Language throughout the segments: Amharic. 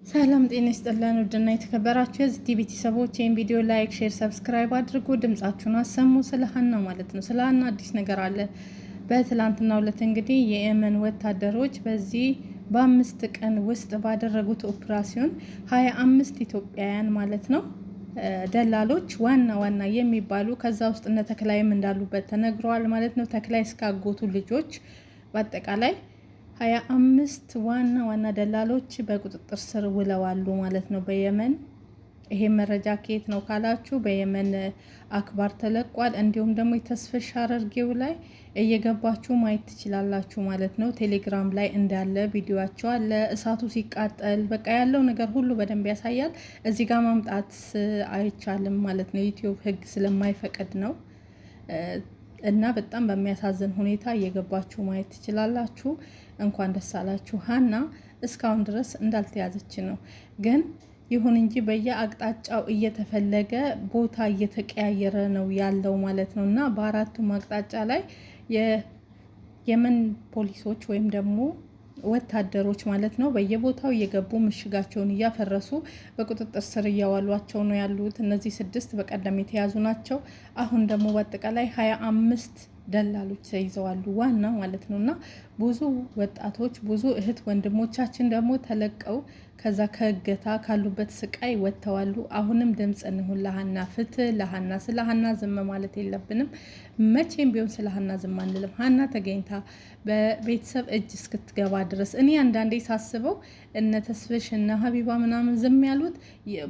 ሰላም ጤና ይስጥልን ውድና የተከበራችሁ የዚህ ቲቪ ቤተሰቦች ይህን ቪዲዮ ላይክ፣ ሼር፣ ሰብስክራይብ አድርጉ። ድምጻችሁን አሰሙ። ስለ ሀና ማለት ነው። ስለ ሀና አዲስ ነገር አለ። በትላንትናው ዕለት እንግዲህ የየመን ወታደሮች በዚህ በ5 ቀን ውስጥ ባደረጉት ኦፕሬሽን 25 ኢትዮጵያውያን ማለት ነው ደላሎች ዋና የሚባሉ ከዛ ውስጥ እነ ተክላይም እንዳሉበት ተነግሯል ማለት ነው። ተክላይ እስካጎቱ ልጆች በአጠቃላይ 25 ዋና ደላሎች በቁጥጥር ስር ውለዋሉ ማለት ነው በየመን። ይሄ መረጃ ከየት ነው ካላችሁ በየመን አክባር ተለቋል። እንዲሁም ደግሞ የተስፈሽ አረርጌው ላይ እየገባችሁ ማየት ትችላላችሁ ማለት ነው። ቴሌግራም ላይ እንዳለ ቪዲዮአቸው አለ። እሳቱ ሲቃጠል በቃ ያለው ነገር ሁሉ በደንብ ያሳያል። እዚህ ጋር ማምጣት አይቻልም ማለት ነው። ዩቲዩብ ህግ ስለማይፈቅድ ነው። እና በጣም በሚያሳዝን ሁኔታ እየገባችሁ ማየት ትችላላችሁ። እንኳን ደስ አላችሁ። ሀና እስካሁን ድረስ እንዳልተያዘች ነው። ግን ይሁን እንጂ በየአቅጣጫው እየተፈለገ ቦታ እየተቀያየረ ነው ያለው ማለት ነው። እና በአራቱም አቅጣጫ ላይ የየመን ፖሊሶች ወይም ደግሞ ወታደሮች ማለት ነው በየቦታው እየገቡ ምሽጋቸውን እያፈረሱ በቁጥጥር ስር እያዋሏቸው ነው ያሉት። እነዚህ 6 በቀደም የተያዙ ናቸው። አሁን ደግሞ በአጠቃላይ 25 ደላሎች ተይዘዋሉ ዋና ማለት ነውና ብዙ ወጣቶች ብዙ እህት ወንድሞቻችን ደግሞ ተለቀው ከዛ ከእገታ ካሉበት ስቃይ ወጥተዋሉ። አሁንም ድምጽ እንሁን ለሀና፣ ፍትህ ለሀና። ስለ ሀና ዝም ማለት የለብንም። መቼም ቢሆን ስለ ሀና ዝም አንልም። ሀና ተገኝታ በቤተሰብ እጅ እስክትገባ ድረስ እኔ አንዳንዴ ሳስበው እነ ተስፍሽ እና ሀቢባ ምናምን ዝም ያሉት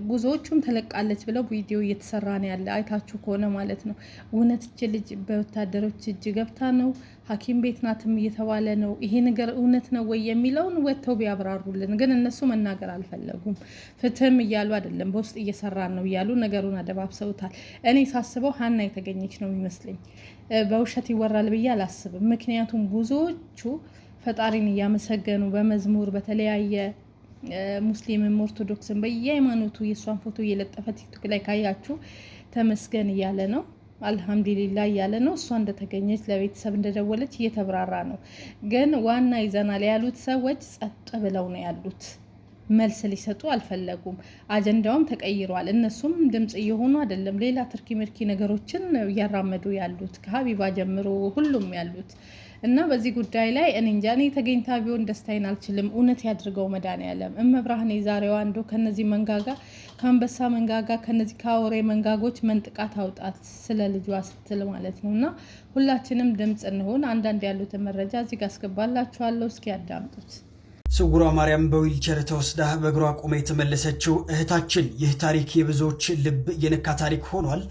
ብዙዎቹም ተለቃለች ብለው ቪዲዮ እየተሰራ ነው ያለ አይታችሁ ከሆነ ማለት ነው። እውነት እቺ ልጅ በወታደሮች እጅ ገብታ ነው ሐኪም ቤት ናትም እየተባለ ነው። ይሄ ነገር እውነት ነው ወይ የሚለውን ወጥተው ቢያብራሩልን። ግን እነሱ መናገር አልፈለጉም። ፍትህም እያሉ አይደለም በውስጥ እየሰራን ነው እያሉ ነገሩን አደባብሰውታል። እኔ ሳስበው ሀና የተገኘች ነው የሚመስለኝ። በውሸት ይወራል ብዬ አላስብም። ምክንያቱም ብዙዎቹ ፈጣሪን እያመሰገኑ በመዝሙር በተለያየ ሙስሊምም ኦርቶዶክስም በየሃይማኖቱ የእሷን ፎቶ እየለጠፈ ቲክቶክ ላይ ካያችሁ ተመስገን እያለ ነው፣ አልሐምዱሊላህ እያለ ነው። እሷ እንደተገኘች ለቤተሰብ እንደደወለች እየተብራራ ነው። ግን ዋና ይዘናል ያሉት ሰዎች ጸጥ ብለው ነው ያሉት። መልስ ሊሰጡ አልፈለጉም። አጀንዳውም ተቀይሯል። እነሱም ድምጽ እየሆኑ አይደለም፣ ሌላ ትርኪ ምርኪ ነገሮችን እያራመዱ ያሉት ከሀቢባ ጀምሮ ሁሉም ያሉት እና በዚህ ጉዳይ ላይ እኔ እንጃ። እኔ ተገኝታ ቢሆን ደስታዬን አልችልም። እውነት ያድርገው መድኃኒዓለም። እመብርሃን የዛሬዋ አንዱ ከነዚህ መንጋጋ ከአንበሳ መንጋጋ ከነዚህ ከአውሬ መንጋጎች መንጥቃት አውጣት ስለ ልጇ ስትል ማለት ነው። እና ሁላችንም ድምጽ እንሆን። አንዳንድ ያሉትን መረጃ እዚህ ጋር አስገባላችኋለሁ። እስኪ ያዳምጡት። ስውሯ ማርያም በዊልቸር ተወስዳ በእግሯ ቆማ የተመለሰችው እህታችን፣ ይህ ታሪክ የብዙዎች ልብ የነካ ታሪክ ሆኗል።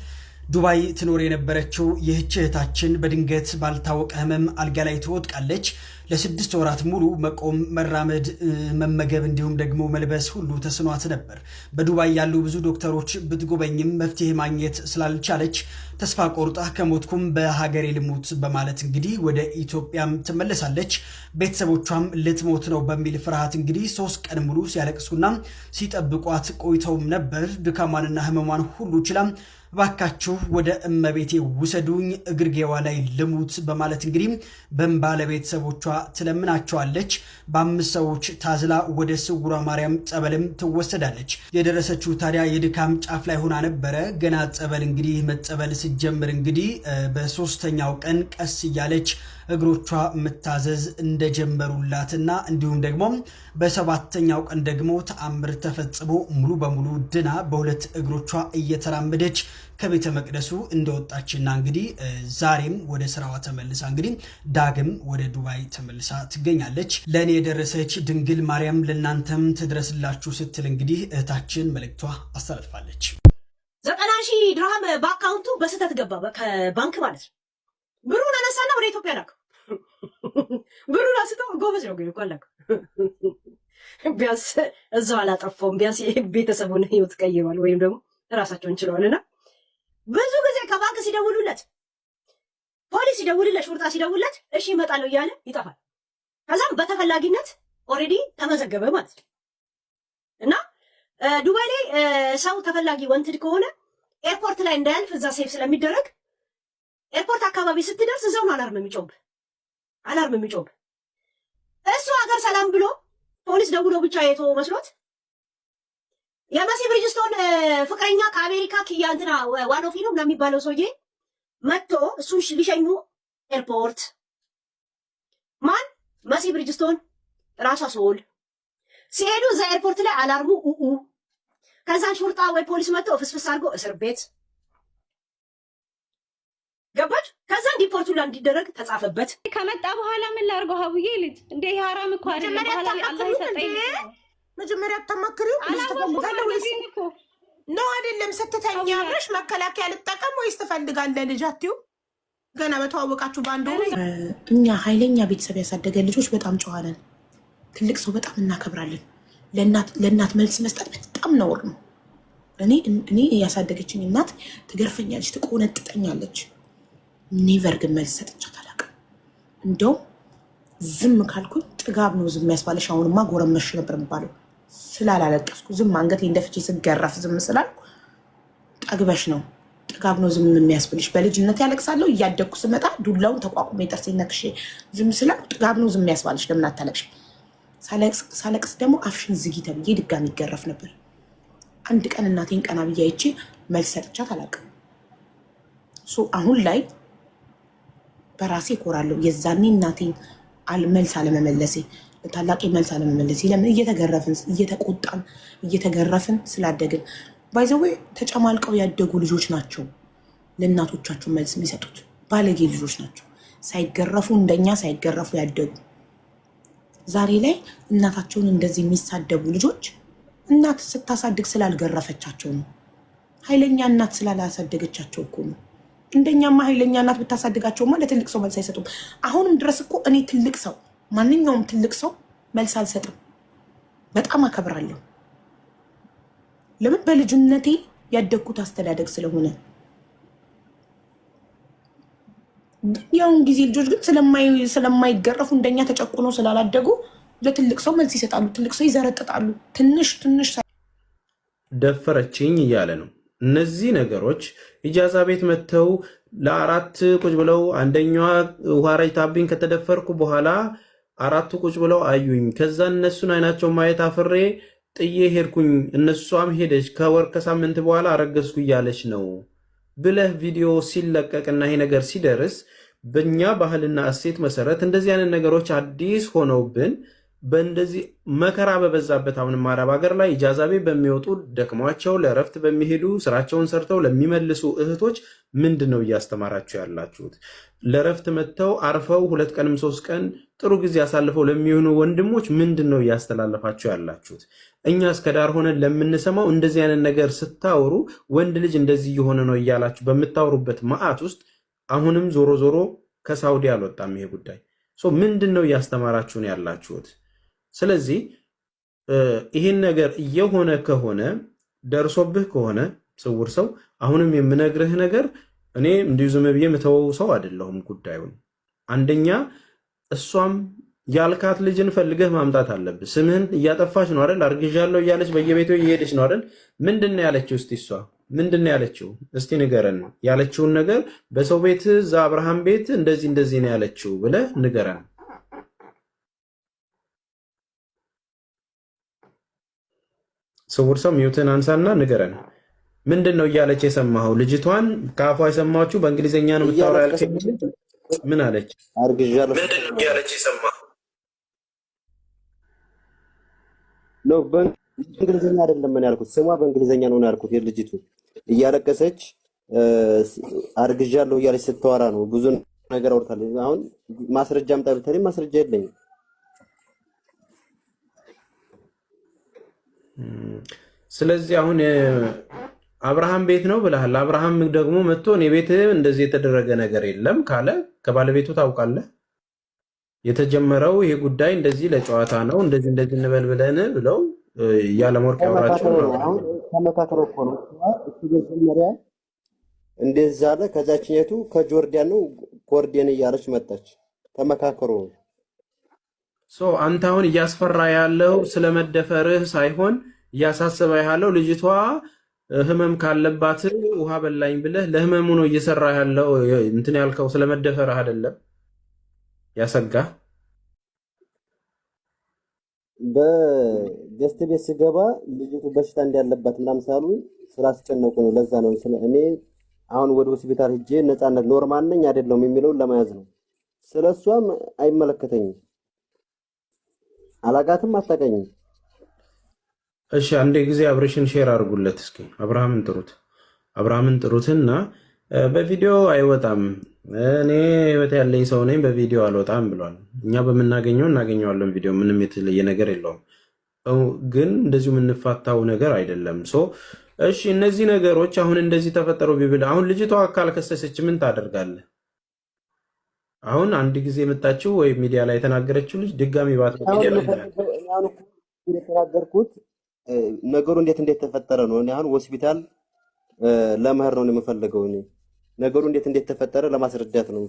ዱባይ ትኖር የነበረችው ይህች እህታችን በድንገት ባልታወቀ ህመም አልጋ ላይ ትወድቃለች። ለ6 ወራት ሙሉ መቆም፣ መራመድ፣ መመገብ እንዲሁም ደግሞ መልበስ ሁሉ ተስኗት ነበር። በዱባይ ያሉ ብዙ ዶክተሮች ብትጎበኝም መፍትሄ ማግኘት ስላልቻለች ተስፋ ቆርጣ ከሞትኩም በሀገሬ ልሙት በማለት እንግዲህ ወደ ኢትዮጵያም ትመለሳለች። ቤተሰቦቿም ልትሞት ነው በሚል ፍርሃት እንግዲህ 3 ቀን ሙሉ ሲያለቅሱና ሲጠብቋት ቆይተውም ነበር። ድካሟንና ህመሟን ሁሉ ችላ ባካችሁ ወደ እመቤቴ ውሰዱኝ እግርጌዋ ላይ ልሙት በማለት እንግዲህ በእንባ ለቤተሰቦቿ ትለምናቸዋለች። በ5 ሰዎች ታዝላ ወደ ስውሯ ማርያም ጸበልም ትወሰዳለች። የደረሰችው ታዲያ የድካም ጫፍ ላይ ሆና ነበረ። ገና ጸበል እንግዲህ መጸበል ስትጀምር እንግዲህ በ3ኛው ቀን ቀስ እያለች እግሮቿ መታዘዝ እንደጀመሩላትና እንዲሁም ደግሞ በ7ኛው ቀን ደግሞ ተአምር ተፈጽሞ ሙሉ በሙሉ ድና በ2 እግሮቿ እየተራመደች ከቤተ መቅደሱ እንደወጣችና እንግዲህ ዛሬም ወደ ስራዋ ተመልሳ እንግዲህ ዳግም ወደ ዱባይ ተመልሳ ትገኛለች። ለእኔ የደረሰች ድንግል ማርያም ለእናንተም ትድረስላችሁ ስትል እንግዲህ እህታችን መልእክቷ አስተላልፋለች። 90,000 ድርሃም በአካውንቱ በስህተት ገባ ከባንክ ማለት ነው። ብሩን አነሳና ወደ ኢትዮጵያ ላከ። ብሩን አንስተው ጎበዝ ነው ግን ቆላክ ቢያንስ እዛው አላጠፋውም። ቢያንስ ቤተሰቡን ህይወት ቀይሯል ወይም ደግሞ ራሳቸውን ችለዋልና ብዙ ጊዜ ከባንክ ሲደውሉለት፣ ፖሊስ ሲደውልለት፣ ሹርጣ ሲደውልለት እሺ እመጣለሁ እያለ ይጠፋል። ከዛም በተፈላጊነት ኦልሬዲ ተመዘገበ ማለት ነው። እና ዱባይ ላይ ሰው ተፈላጊ ወንትድ ከሆነ ኤርፖርት ላይ እንዳያልፍ እዛ ሴፍ ስለሚደረግ ኤርፖርት አካባቢ ስትደርስ እዛው ነው አላርም የሚጮህ። እሱ ሀገር ሰላም ብሎ ፖሊስ ደውሎ ብቻ የተወው መስሎት የመሲ ብሪጅስቶን ፍቅረኛ ከአሜሪካ ኪያ እንትና ዋናው ፊልም ነው የሚባለው ሰውዬ መጥቶ እሱን ሊሸኙ ኤርፖርት ማን መሲ ብሪጅስቶን ራሷ ሶል ሲሄዱ እዛ ኤርፖርት ላይ አላርሙ ከዛን ሹርጣ ወይ ፖሊስ መጥቶ ፍስፍስ አድርጎ እስር ቤት ገባች። ከዛን ዲፖርቱ ላይ እንዲደረግ ተጻፈበት። ከመጣ በኋላ ምን ላድርገው? ሀቡዬ ልጅ እንደ ሐራም እኮ አይደለም። በኋላ አላህ ይሰጠኝ። መጀመሪያ አታማክሪው ነው አይደለም? ስትተኛ አብረሽ መከላከያ ልጠቀም ወይስ ትፈልጋለህ? ልጅ አትዩ ገና በተዋወቃችሁ ባንዱ። እኛ ኃይለኛ ቤተሰብ ያሳደገ ልጆች በጣም ጨዋለን። ትልቅ ሰው በጣም እናከብራለን። ለእናት መልስ መስጠት በጣም ነውር ነው። እኔ ያሳደገችኝ እናት ትገርፈኛለች፣ ትቆነጥጠኛለች። ኔቨር ግን መልስ ሰጥቻት አላውቅም። እንደውም ዝም ካልኩኝ ጥጋብ ነው ዝም ያስባለሽ። አሁንማ ጎረመሽ ነበር የሚባለው ስላላለቀስኩ ዝም አንገቴ እንደፍቼ ስገረፍ ዝም ስላልኩ ጠግበሽ ነው ጥጋብ ነው ዝም የሚያስብልሽ። በልጅነት ያለቅሳለሁ እያደግኩ ስመጣ ዱላውን ተቋቁሜ ጥርሴን ነክሼ ዝም ስላልኩ ጥጋብ ነው ዝም ያስባለሽ። ለምን አታለቅሽ? ሳለቅስ ደግሞ አፍሽን ዝጊ ተብዬ ድጋሚ ይገረፍ ነበር። አንድ ቀን እናቴን ቀና ብዬ አይቼ መልስ ሰጥቻት አላውቅም። አሁን ላይ በራሴ እኮራለሁ። የዛኔ እናቴን መልስ አለመመለሴ፣ ታላቄ መልስ አለመመለሴ። ለምን? እየተገረፍን እየተቆጣን እየተገረፍን ስላደግን። ባይዘዌ ተጨማልቀው ያደጉ ልጆች ናቸው ለእናቶቻቸው መልስ የሚሰጡት። ባለጌ ልጆች ናቸው ሳይገረፉ እንደኛ ሳይገረፉ ያደጉ። ዛሬ ላይ እናታቸውን እንደዚህ የሚሳደቡ ልጆች እናት ስታሳድግ ስላልገረፈቻቸው ነው። ኃይለኛ እናት ስላላሳደገቻቸው እኮ ነው። እንደኛማ ኃይለኛ እናት ብታሳድጋቸውማ ለትልቅ ሰው መልስ አይሰጡም። አሁንም ድረስ እኮ እኔ ትልቅ ሰው ማንኛውም ትልቅ ሰው መልስ አልሰጥም። በጣም አከብራለሁ። ለምን? በልጅነቴ ያደግኩት አስተዳደግ ስለሆነ። ያውን ጊዜ ልጆች ግን ስለማይገረፉ እንደኛ ተጨቁኖ ስላላደጉ ለትልቅ ሰው መልስ ይሰጣሉ። ትልቅ ሰው ይዘረጥጣሉ። ትንሽ ደፈረችኝ እያለ ነው። እነዚህ ነገሮች ኢጃዛ ቤት መጥተው ለአራት ቁጭ ብለው አንደኛዋ ውሃ ረጭታብኝ ከተደፈርኩ በኋላ አራቱ ቁጭ ብለው አዩኝ። ከዛ እነሱን አይናቸው ማየት አፍሬ ጥዬ ሄድኩኝ። እነሷም ሄደች። ከወር ከሳምንት በኋላ አረገዝኩ እያለች ነው ብለህ ቪዲዮ ሲለቀቅና ይሄ ነገር ሲደርስ በእኛ ባህልና እሴት መሰረት እንደዚህ አይነት ነገሮች አዲስ ሆነውብን በእንደዚህ መከራ በበዛበት አሁንም አረብ ሀገር ላይ ኢጃዛ ቤት በሚወጡ ደክሟቸው ለእረፍት በሚሄዱ ስራቸውን ሰርተው ለሚመልሱ እህቶች ምንድን ነው እያስተማራችሁ ያላችሁት? ለእረፍት መጥተው አርፈው 2 ቀንም 3 ቀን ጥሩ ጊዜ አሳልፈው ለሚሆኑ ወንድሞች ምንድን ነው እያስተላለፋችሁ ያላችሁት? እኛ እስከ ዳር ሆነን ለምንሰማው እንደዚህ አይነት ነገር ስታወሩ ወንድ ልጅ እንደዚህ እየሆነ ነው እያላችሁ በምታወሩበት መዓት ውስጥ አሁንም ዞሮ ዞሮ ከሳውዲ አልወጣም ይሄ ጉዳይ። ምንድን ነው እያስተማራችሁን ያላችሁት? ስለዚህ ይህን ነገር እየሆነ ከሆነ ደርሶብህ ከሆነ ስውር ሰው አሁንም የምነግርህ ነገር እኔ እንዲሁ ዝም ብዬ የምተወው ሰው አይደለሁም ጉዳዩን። አንደኛ እሷም ያልካት ልጅን ፈልገህ ማምጣት አለብህ። ስምህን እያጠፋች ነው አይደል? አርግዣለሁ እያለች በየቤቱ እየሄደች ነው አይደል? ምንድን ነው ያለችው? እስቲ እሷ ምንድን ነው ያለችው? እስቲ ንገረን። ያለችውን ነገር በሰው ቤት እዛ አብርሃም ቤት እንደዚህ ነው ያለችው ብለህ ንገረን። ስውር ሰው ሚውትን አንሳና ንገረን። ምንድን ነው እያለች የሰማኸው? ልጅቷን ከአፏ የሰማችሁ በእንግሊዝኛ ነው የምታወራ ያለች። ምን አለች? አርግዣለሁ። ምንድን ነው እያለች የሰማኸው? ነው በእንግሊዝኛ አይደለም ምን ያልኩት፣ ስሟ በእንግሊዝኛ ነው ያልኩት። የልጅቱ እያለቀሰች አርግዣለሁ እያለች ስትወራ ነው። ብዙ ነገር አውርታለች። አሁን ማስረጃ አምጣ ብትለኝ ማስረጃ የለኝም። ስለዚህ አሁን አብርሃም ቤት ነው ብለሃል። አብርሃም ደግሞ መጥቶ እኔ ቤት እንደዚህ የተደረገ ነገር የለም ካለ ከባለቤቱ ታውቃለህ። የተጀመረው ይሄ ጉዳይ እንደዚህ ለጨዋታ ነው እንደዚህ እንበል ብለን ብለው ያለመወርቅ ያወራቸው ነው። አሁን ተመካከረው እኮ ነው እሱ መጀመሪያ እንደዛ አለ። ከዛችኛቱ ከጆርዳን ነው ጎርዴን እያለች መጣች። ተመካከሩ። አንተ አሁን እያስፈራ ያለው ስለመደፈርህ ሳይሆን እያሳሰበ ያለው ልጅቷ ህመም ካለባት ውሃ በላኝ ብለህ ለህመሙ ነው እየሰራ ያለው እንትን ያልከው ስለመደፈርህ አይደለም ያሰጋ። በገስት ቤት ስገባ ልጅቱ በሽታ እንዳለባት ምናምን ሳሉ ስላስጨነቁ ነው። ለዛ ነው እኔ አሁን ወደ ሆስፒታል ሄጄ ነፃነት ኖርማል ነኝ አይደለም የሚለውን ለመያዝ ነው። ስለሷም አይመለከተኝም፣ አላጋትም፣ አታውቀኝም። እሺ አንዴ ጊዜ አብሬሽን ሼር አድርጉለት እስኪ። አብርሃምን ጥሩትና በቪዲዮ አይወጣም። እኔ ህይወት ያለኝ ሰው ነኝ፣ በቪዲዮ አልወጣም ብሏል። እኛ በምናገኘው እናገኘዋለን ቪዲዮ፣ ምንም የተለየ ነገር የለውም። ግን እንደዚሁ የምንፋታው ነገር አይደለም። እሺ እነዚህ ነገሮች አሁን እንደዚህ ተፈጠሩ ቢብል አሁን ልጅቷ አካል ከሰሰች ምን ታደርጋለህ? አሁን አንድ ጊዜ የመጣችው ወይ ሚዲያ ላይ የተናገረችው ልጅ ድጋሚ የተናገርኩት ነገሩ እንዴት ተፈጠረ ነው። እኔ አሁን ሆስፒታል ለመሄድ ነው የምፈልገው። እኔ ነገሩ እንዴት ተፈጠረ ለማስረዳት ነው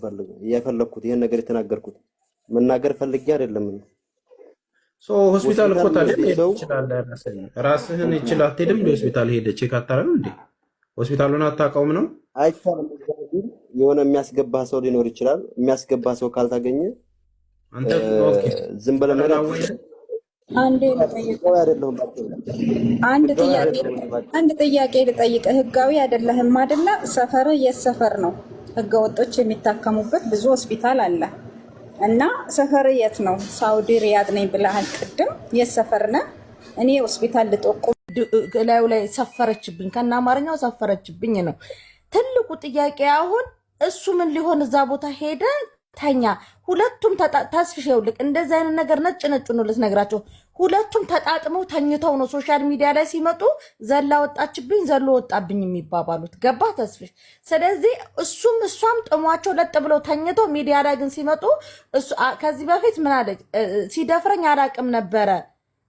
የፈለኩት። ይሄን ነገር የተናገርኩት መናገር ፈልጌ አይደለም። ሆስፒታል እኮ ታዲያ ትችላለህ። ራስህን ይችላል አትሄድም? ሆስፒታል ሄደህ ቼክ አታረግም እንዴ? ሆስፒታሉን አታውቀውም ነው? አይቻልም። የሆነ የሚያስገባ ሰው ሊኖር ይችላል። የሚያስገባ ሰው ካልታገኘ አንተ ዝም ብለህ አንድ ጥያቄ ልጠይቅህ። ህጋዊ አይደለህም አይደለ? ሰፈር የት ሰፈር ነው? ህገ ወጦች የሚታከሙበት ብዙ ሆስፒታል አለ እና ሰፈር የት ነው? ሳውዲ ሪያድ ነኝ ብለሃል ቅድም። የት ሰፈር ነህ? እኔ ሆስፒታል ልጠቁም። ላዩ ላይ ሰፈረችብኝ፣ ከና አማርኛው ሰፈረችብኝ ነው ትልቁ ጥያቄ። አሁን እሱ ምን ሊሆን እዛ ቦታ ሄደ ተኛ? ሁለቱም ተስፍሽ ይኸውልህ፣ እንደዚህ አይነት ነገር ነጭ ነው ልትነግራቸው። ሁለቱም ተጣጥመው ተኝተው ነው ሶሻል ሚዲያ ላይ ሲመጡ ዘላ ወጣችብኝ፣ ዘሎ ወጣብኝ የሚባባሉት። ገባ ተስፍሽ? ስለዚህ እሷም ጥሟቸው ለጥ ብለው ተኝተው ሚዲያ ላይ ግን ሲመጡ ከዚህ በፊት ምን አለች? ሲደፍረኝ አላቅም ነበረ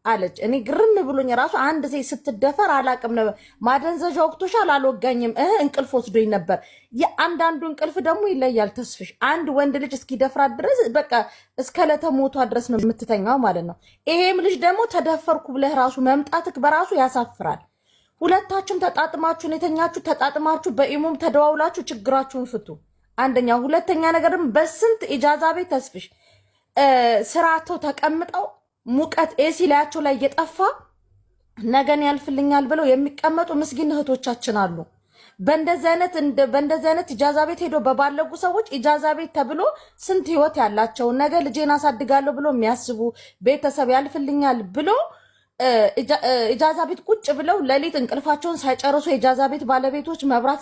አለች። እኔ ግርም ብሎኝ ራሱ አንድ ሴት ስትደፈር አላቅም ነበር። ማደንዘዣ ወቅቶሻል? አልወጋኝም፣ እንቅልፍ ወስዶኝ ነበር። የአንዳንዱ እንቅልፍ ደግሞ ይለያል ተስፍሽ። አንድ ወንድ ልጅ እስኪደፍራት ድረስ በቃ እስከ ለተሞቷ ድረስ ነው የምትተኛው ማለት ነው። ይሄም ልጅ ደግሞ ተደፈርኩ ብለህ ራሱ መምጣትክ በራሱ ያሳፍራል። ሁለታችሁም ተጣጥማችሁን የተኛችሁ ተጣጥማችሁ በኢሞም ተደዋውላችሁ ችግራችሁን ፍቱ። አንደኛ። ሁለተኛ ነገር ደግሞ በስንት ኢጃዛ ቤት ተስፍሽ ስራተው ተቀምጠው ሙቀት ኤሲ ላያቸው ላይ እየጠፋ ነገን ያልፍልኛል ብለው የሚቀመጡ ምስኪን እህቶቻችን አሉ። በእንደዚህ አይነት ኢጃዛ ቤት ሄዶ በባለጉ ሰዎች ኢጃዛ ቤት ተብሎ ስንት ህይወት ያላቸው ነገ ልጄን አሳድጋለሁ ብሎ የሚያስቡ ቤተሰብ ያልፍልኛል ብሎ ኢጃዛ ቤት ቁጭ ብለው ሌሊት እንቅልፋቸውን ሳይጨርሱ የኢጃዛ ቤት ባለቤቶች መብራት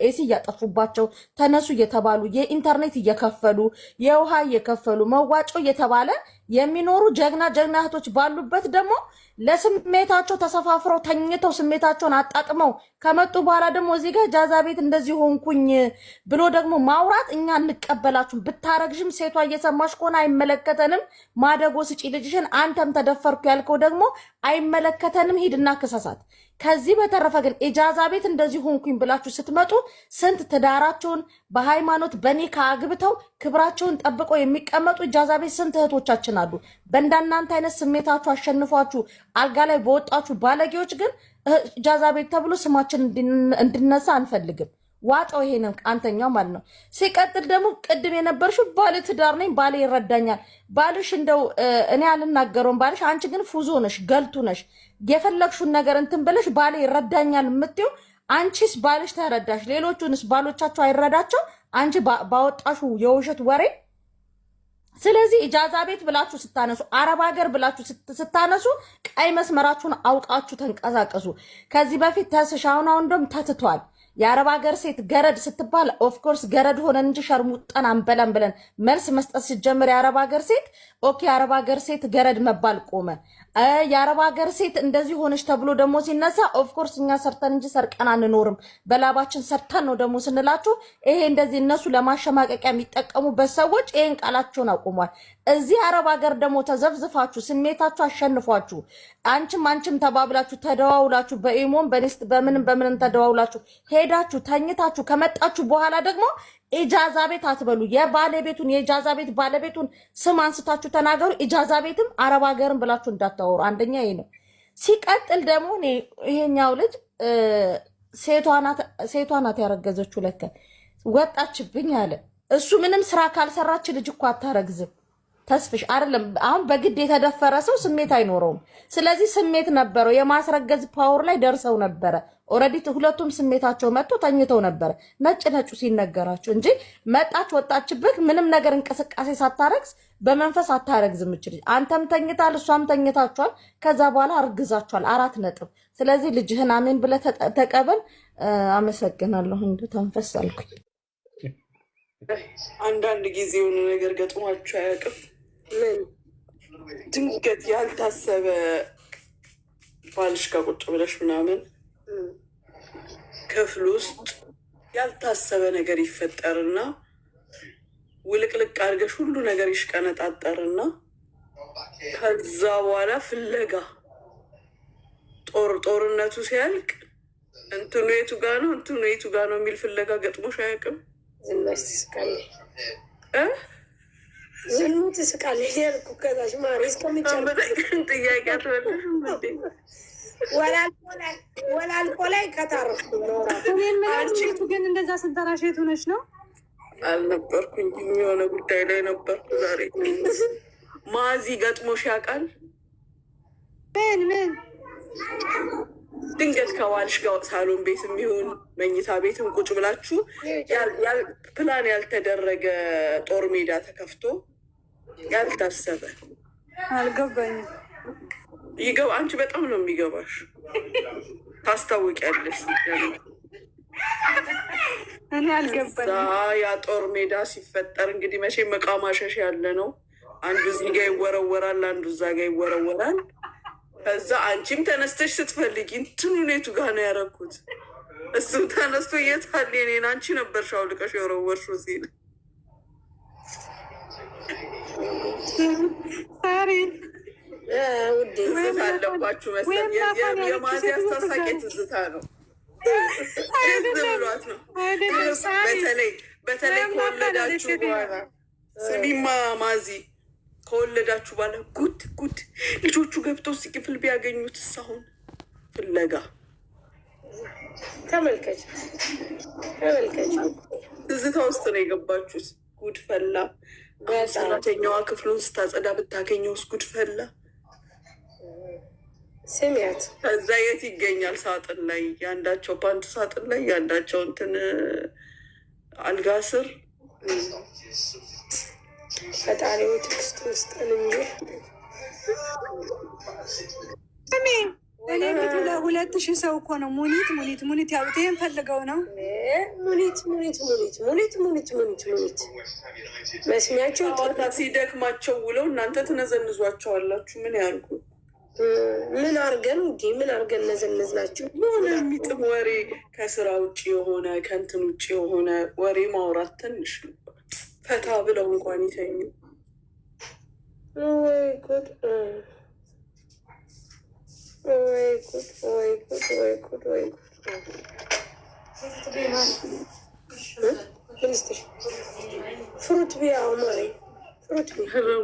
ኤሲ እያጠፉባቸው ተነሱ እየተባሉ የኢንተርኔት እየከፈሉ የውሃ እየከፈሉ መዋጮ እየተባለ የሚኖሩ ጀግና እህቶች ባሉበት ደግሞ ለስሜታቸው ተሰፋፍረው ተኝተው ስሜታቸውን አጣጥመው ከመጡ በኋላ ደግሞ እዚህ ጋር ኢጃዛ ቤት እንደዚህ ሆንኩኝ ብሎ ደግሞ ማውራት እኛ እንቀበላችሁም። ብታረግሽም ሴቷ እየሰማሽ ከሆነ አይመለከተንም፣ ማደጎ ስጪ ልጅሽን። አንተም ተደፈርኩ ያልከው ደግሞ አይመለከተንም፣ ሂድና ክሰሳት። ከዚህ በተረፈ ግን ኢጃዛ ቤት እንደዚህ ሆንኩኝ ብላችሁ ስትመጡ ስንት ትዳራቸውን በሃይማኖት በኒካ አግብተው ክብራቸውን ጠብቀው የሚቀመጡ ኢጃዛ ቤት ስንት እህቶቻችን አሉ። በእንዳናንተ አይነት ስሜታችሁ አሸንፏችሁ አልጋ ላይ በወጣችሁ ባለጌዎች ግን ኢጃዛ ቤት ተብሎ ስማችን እንድነሳ አንፈልግም። ዋጣው ይሄ ነው አንተኛው ማለት ነው። ሲቀጥል ደግሞ ቅድም የነበርሽው ባለ ትዳር ነኝ ባለ ይረዳኛል ባልሽ እንደው እኔ አልናገረውም ባልሽ፣ አንቺ ግን ፉዞ ነሽ፣ ገልቱ ነሽ። የፈለግሽውን ነገር እንትን ብለሽ ባለ ይረዳኛል የምትይው አንቺስ ባልሽ ተረዳሽ፣ ሌሎቹንስ ባሎቻቸው አይረዳቸው አንቺ ባወጣሹ የውሸት ወሬ። ስለዚህ ኢጃዛ ቤት ብላችሁ ስታነሱ፣ አረብ ሀገር ብላችሁ ስታነሱ ቀይ መስመራችሁን አውቃችሁ ተንቀሳቀሱ። ከዚህ በፊት ተስሻውን አሁን እንደውም ተትቷል። የአረብ ሀገር ሴት ገረድ ስትባል ኦፍኮርስ ገረድ ሆነን እንጂ ሸርሙጠን አንበላም ብለን መልስ መስጠት ሲጀምር የአረብ ሀገር ሴት ኦኬ፣ የአረብ ሀገር ሴት ገረድ መባል ቆመ። የአረብ ሀገር ሴት እንደዚህ ሆነች ተብሎ ደግሞ ሲነሳ ኦፍኮርስ እኛ ሰርተን እንጂ ሰርቀን አንኖርም በላባችን ሰርተን ነው ደግሞ ስንላችሁ፣ ይሄ እንደዚህ እነሱ ለማሸማቀቂያ የሚጠቀሙበት ሰዎች ይሄን ቃላቸውን አቁሟል። እዚህ አረብ ሀገር ደግሞ ተዘብዝፋችሁ ስሜታችሁ አሸንፏችሁ አንቺም ተባብላችሁ ተደዋውላችሁ በኢሞን በምንም ተደዋውላችሁ ሄዳችሁ ተኝታችሁ ከመጣችሁ በኋላ ደግሞ ኢጃዛ ቤት አትበሉ። የኢጃዛ ቤት ባለቤቱን ስም አንስታችሁ ተናገሩ። ኢጃዛ ቤትም አረብ ሀገርም ብላችሁ እንዳታወሩ። አንደኛ ይሄ ነው። ሲቀጥል ደግሞ ይሄኛው ልጅ ሴቷ ናት ያረገዘችው። ለከ ወጣችብኝ አለ እሱ። ምንም ስራ ካልሰራች ልጅ እኮ አታረግዝም። ተስፍሽ አይደለም። አሁን በግድ የተደፈረ ሰው ስሜት አይኖረውም። ስለዚህ ስሜት ነበረው፣ የማስረገዝ ፓወር ላይ ደርሰው ነበረ። ኦልሬዲ ሁለቱም ስሜታቸው መጥቶ ተኝተው ነበረ ነጭ ነጩ ሲነገራቸው እንጂ መጣች ወጣችበት ምንም ነገር እንቅስቃሴ ሳታረግዝ በመንፈስ አታረግዝም እችል። አንተም ተኝታል እሷም ተኝታችኋል። ከዛ በኋላ አርግዛችኋል 4 ነጥብ። ስለዚህ ልጅህን አሜን ብለህ ተቀበል። አመሰግናለሁ። እንደ ተንፈስ አልኩኝ። አንዳንድ ጊዜ የሆነ ነገር ገጥሟችሁ አያውቅም? ድንገት ያልታሰበ ባልሽ ጋር ቁጭ ብለሽ ምናምን ክፍል ውስጥ ያልታሰበ ነገር ይፈጠርና ውልቅልቅ አድርገሽ ሁሉ ነገር ይሽቀነጣጠርና ከዛ በኋላ ፍለጋ ጦርነቱ ሲያልቅ እንትኑ የቱ ጋ ነው እንትኑ የቱ ጋ ነው የሚል ፍለጋ ገጥሞሽ አያውቅም? ዝናሽ ትስቃለች ዝኑ ትስቃለች ያልኩ ከዛሽ ማሪ እስከሚጨርስ ጥያቄ አትበለሽም እንዴ? ወላልቆ ላይ ከታረፍኩ አንቺ ግን እንደዛ ስንጠራሽ የት ሆነሽ ነው? አልነበርኩኝ፣ የሆነ ጉዳይ ላይ ነበርኩ ዛሬ። ማዚ ገጥሞሽ ያውቃል? ምን ድንገት ከባልሽ ጋር ሳሎን ቤት የሚሆን መኝታ ቤትም ቁጭ ብላችሁ ፕላን ያልተደረገ ጦር ሜዳ ተከፍቶ ያልታሰበ አልገባኝም። አንቺ በጣም ነው የሚገባሽ፣ ታስታውቂያለሽ። እኔ አልገባኝም። ያ ጦር ሜዳ ሲፈጠር እንግዲህ መቼም ዕቃ ማሸሽ ያለ ነው። አንዱ እዚህ ጋ ይወረወራል፣ አንዱ እዛ ጋ ይወረወራል። ከዛ አንቺም ተነስተሽ ስትፈልጊ እንትኑ ኔቱ ጋ ነው ያደረኩት። እሱም ተነስቶ እየታል የኔን አንቺ ነበርሽ አውልቀሽ የወረወርሽው ሲል ትዝታ አለባችሁ መሰል። የማዚ አስታሳቂ ትዝታ ነው። ብሏት ነው። በተለይ ከወለዳችሁ በኋላ ስሚማ ማዚ ከወለዳችሁ በኋላ ጉድ ልጆቹ ገብተው ክፍል ቢያገኙት አሁን ፍለጋ ተመልከች ትዝታ ውስጥ ነው የገባችሁት። ጉድ ፈላ። ሰራተኛዋ ክፍሉን ስታጸዳ ብታገኘውስ ጉድ ፈላ። ስሚያት ከዛ የት ይገኛል? ሳጥን ላይ ያንዳቸው ፓንት ሳጥን ላይ ያንዳቸው እንትን አልጋ ስር። ፈጣሪው ትዕግስት ውስጥን እንጂ እኔ እንግዲህ ለ2000 ሰው እኮ ነው ሙኒት ያሉት። ይሄን ፈልገው ነው ሙኒት መስሚያቸው ሲደክማቸው ውለው እናንተ ትነዘንዟቸዋላችሁ። ምን ያልኩ ምን አርገን ነዘነዝናችሁ? የሆነ የሚጥም ወሬ ከስራ ውጭ የሆነ ከንትን ውጭ የሆነ ወሬ ማውራት ትንሽ ፈታ ብለው እንኳን ይተኙ። ወይ ጉድ ፍሩት ቢያው ማሪ ፍሩት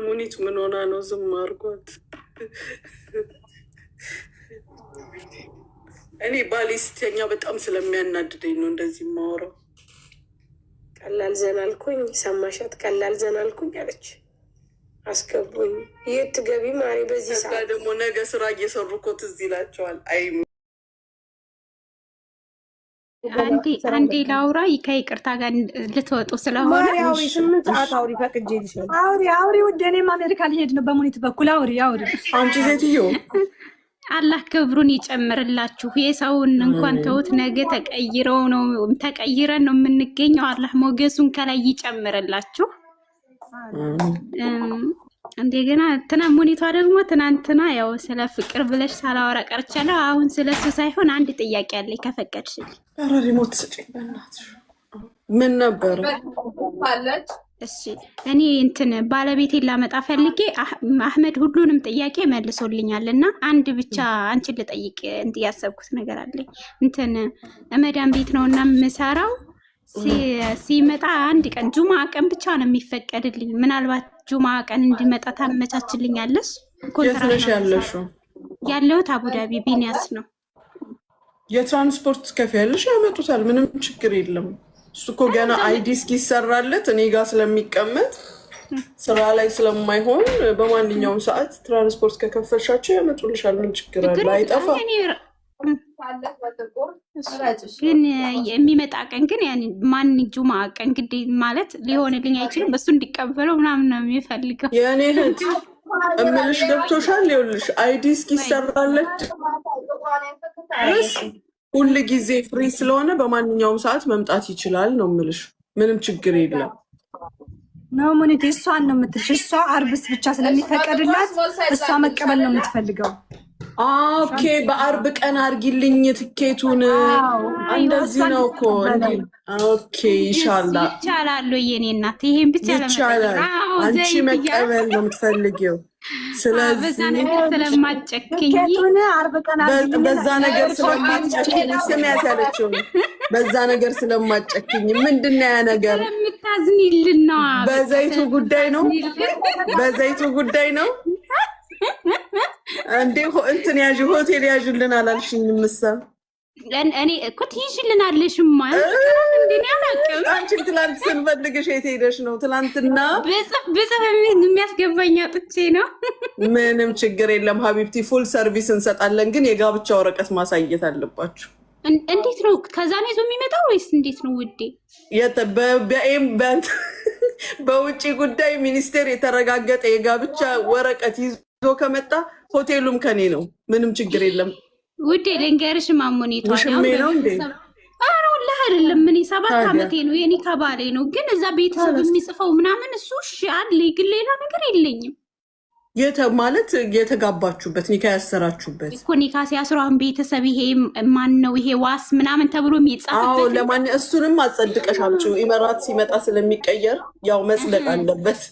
ሙኒት ምን ሆና ነው ዝም አድርጓት? እኔ ባሌ ስተኛ በጣም ስለሚያናድደኝ ነው እንደዚህ የማወራው። ቀላል ዘና አልኩኝ፣ ሰማሻት? ቀላል ዘና አልኩኝ አለች። አስገቡኝ። የት ትገቢ ማሪ? በዚህ ሰዓት ደግሞ ነገ ስራ እየሰሩ እኮ ትዝ ይላቸዋል። አይ አንዴ ላውራ ከይቅርታ ጋር ልትወጡ ስለሆነ 8 ሰዓት አውሪ ፈቅጄ ይችላል። አውሪ ውድ፣ እኔም አሜሪካ ሊሄድ ነው በሙኒት በኩል አውሪ። አንቺ ሴትዮ አላህ ክብሩን ይጨምርላችሁ። የሰውን እንኳን ተውት፣ ነገ ተቀይረን ነው የምንገኘው። አላህ ሞገሱን ከላይ ይጨምርላችሁ። እንደገና ሙኒቷ ደግሞ ትናንትና ያው ስለ ፍቅር ብለሽ ሳላወራ ቀርቻለሁ። አሁን ስለሱ ሳይሆን አንድ ጥያቄ አለኝ ከፈቀድሽልኝ። ኧረ ሪሞት ስጪኝ በእናትሽ። ምን ነበር? እሺ እኔ ባለቤቴን ላመጣ ፈልጌ አህመድ ሁሉንም ጥያቄ መልሶልኛል እና አንድ ብቻ አንቺን ልጠይቅ ያሰብኩት ነገር አለኝ። መዳም ቤት ነው እና የምሰራው። ሲመጣ አንድ ቀን ጁማ ቀን ብቻ ነው የሚፈቀድልኝ። ምናልባት ጁማ ቀን እንዲመጣ ታመቻችልኛለሽ? የት ነሽ ያለሽው? ያለሁት አቡዳቢ ቢኒያስ ነው። የትራንስፖርት ትከፍያለሽ፣ ያመጡታል። ምንም ችግር የለም። እሱ እኮ ገና አይዲ እስኪሰራለት እኔ ጋር ስለሚቀመጥ ስራ ላይ ስለማይሆን በማንኛውም ሰዓት ትራንስፖርት ከከፈልሻቸው ያመጡልሻል። ምን ችግር አለ? አይጠፋ ግን የሚመጣ ቀን ግን ማን ጁማ ቀን ግዴ ማለት ሊሆንልኝ አይችልም። በሱ እንዲቀበለው ምናምን ነው የሚፈልገው። የእኔ እህት እምልሽ ገብቶሻል? ይኸውልሽ አይዲ እስኪሰራለች ድረስ ሁል ጊዜ ፍሪ ስለሆነ በማንኛውም ሰዓት መምጣት ይችላል ነው እምልሽ። ምንም ችግር የለም። ነው ሙኒት እሷን ነው የምትልሽ። እሷ አርብስ ብቻ ስለሚፈቀድላት እሷ መቀበል ነው የምትፈልገው። ኦኬ በአርብ ቀን አርጊልኝ ትኬቱን። እንደዚህ ነው እኮ እንዴ? ኦኬ ኢንሻአላህ ይቻላል። የኔ እናት ይሄን ብቻ ይቻላል። አንቺ መቀበል ነው የምትፈልጊው። ስለዚህ ስለማጨክኝ በዛ ነገር ስለማጨክኝ ስሚያት ያለችው በዛ ነገር ስለማጨክኝ ምንድነው ያ ነገር? ስለምታዝኒልና በዘይቱ ጉዳይ ነው በዘይቱ ጉዳይ ነው እንዴ? እንትን ያዥ ሆቴል ያዥልን አላልሽኝም? ምሳ እኔ እኮ ትይዥልናለሽማ እንዴ? አላውቅም። አንቺ ትላንት ስንፈልግሽ የት ሄደሽ ነው? ትላንትና በጽፍ የሚያስገባኝ አጥቼ ነው። ምንም ችግር የለም ሀቢብቲ፣ ፉል ሰርቪስ እንሰጣለን። ግን የጋብቻ ወረቀት ማሳየት አለባችሁ። እንዴት ነው? ከዛ ነው ይዞ የሚመጣው ወይስ እንዴት ነው ውዴ? በውጭ ጉዳይ ሚኒስቴር የተረጋገጠ የጋብቻ ወረቀት ይዞ ከመጣ ሆቴሉም ከኔ ነው። ምንም ችግር የለም ውዴ። ልንገርሽ ማሙኒቷ ውሽሜ ነው እንዴ? ኧረ ወላሂ አይደለም። ምን 7 ዓመቴ ነው የኔ ከባሌ ነው። ግን እዛ ቤተሰብ የሚጽፈው ምናምን እሱ እሺ አለ። ግን ሌላ ነገር የለኝም። ማለት የተጋባችሁበት ኒካ ያሰራችሁበት እኮ ኒካ ሲያስሩ አሁን ቤተሰብ ይሄ ማን ነው ይሄ ዋስ ምናምን ተብሎ የሚጻፍበት። ለማን እሱንም አጸድቀሽ አምጪው። ኢመራት ሲመጣ ስለሚቀየር ያው መጽደቅ አለበት።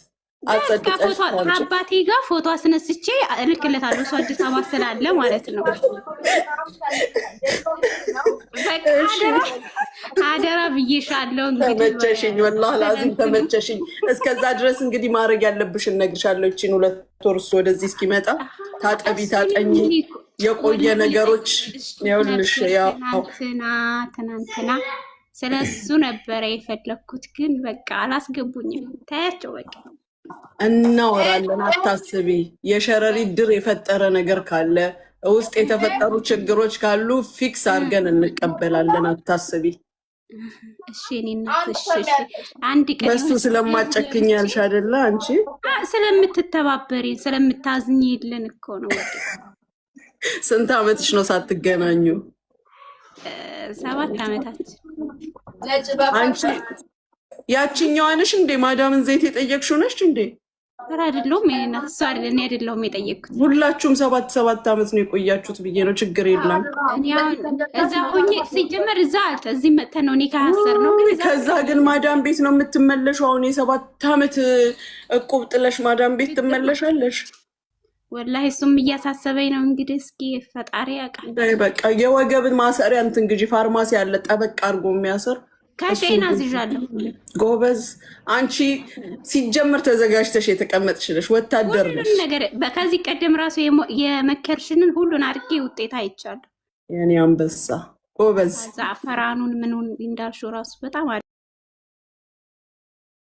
አጸድቀሽ አባቴ ጋር ፎቶ አስነስቼ እልክለታለሁ። እሱ አዲስ አበባ ስላለ ማለት ነው። አደራ ብዬሻለሁ። ተመቸሽኝ፣ ወላሂ ላዚም ተመቸሽኝ። እስከዛ ድረስ እንግዲህ ማድረግ ያለብሽን እነግርሻለሁ። እቺን 2 ወር ወደዚህ እስኪመጣ ታጠቢ፣ ታጠኝ፣ የቆየ ነገሮች ይኸውልሽ። ያው ትናንትና ስለሱ ነበረ የፈለኩት፣ ግን በቃ አላስገቡኝም። ታያቸው በቃ እናወራለን። አታስቢ። የሸረሪት ድር የፈጠረ ነገር ካለ ውስጥ የተፈጠሩ ችግሮች ካሉ ፊክስ አድርገን እንቀበላለን። አታስቢ። እሺ እኔ እናትሽ አንድ ቀን በሱ ስለማጨክኝ ያልሽ አይደለ? አንቺ ስለምትተባበሪ ስለምታዝኝልን እኮ ነው። ስንት ዓመትሽ ነው ሳትገናኙ? 7 ዓመታችን። አንቺ ያቺኛዋ ነሽ እንዴ? ማዳምን ዘይት የጠየቅሽው ነሽ እንዴ? ኧረ አይደለሁም። እኔ እናት እሷ አይደለም አይደለሁም የጠየቅኩት። ሁላችሁም 7 ዓመት ነው የቆያችሁት ብዬ ነው። ችግር የለም። እኔ አሁን እዛ ሆኜ ሲጀመር እዛ እዚህ መተን ነው እኔ ካሰር ነው። ከዛ ግን ማዳም ቤት ነው የምትመለሽው። አሁን የ7 ዓመት እቁብ ጥለሽ ማዳም ቤት ትመለሻለሽ? ወላሂ እሱም እያሳሰበኝ ነው። እንግዲህ እስኪ ፈጣሪ ያውቃል። በቃ የወገብን ማሰሪያ እንትን ግዢ። ፋርማሲ ያለ ጠበቅ አድርጎ የሚያስር ከጤና አዝዣለሁ። ጎበዝ። አንቺ ሲጀምር ተዘጋጅተሽ የተቀመጥሽ ነሽ። ወታደር ነሽ። ነገር ከዚህ ቀደም ራሱ የመከርሽንን ሁሉን አድርጌ ውጤት አይቻለሁ። የኔ አንበሳ ጎበዝ። ዛፈራኑን ምኑን እንዳልሽው ራሱ በጣም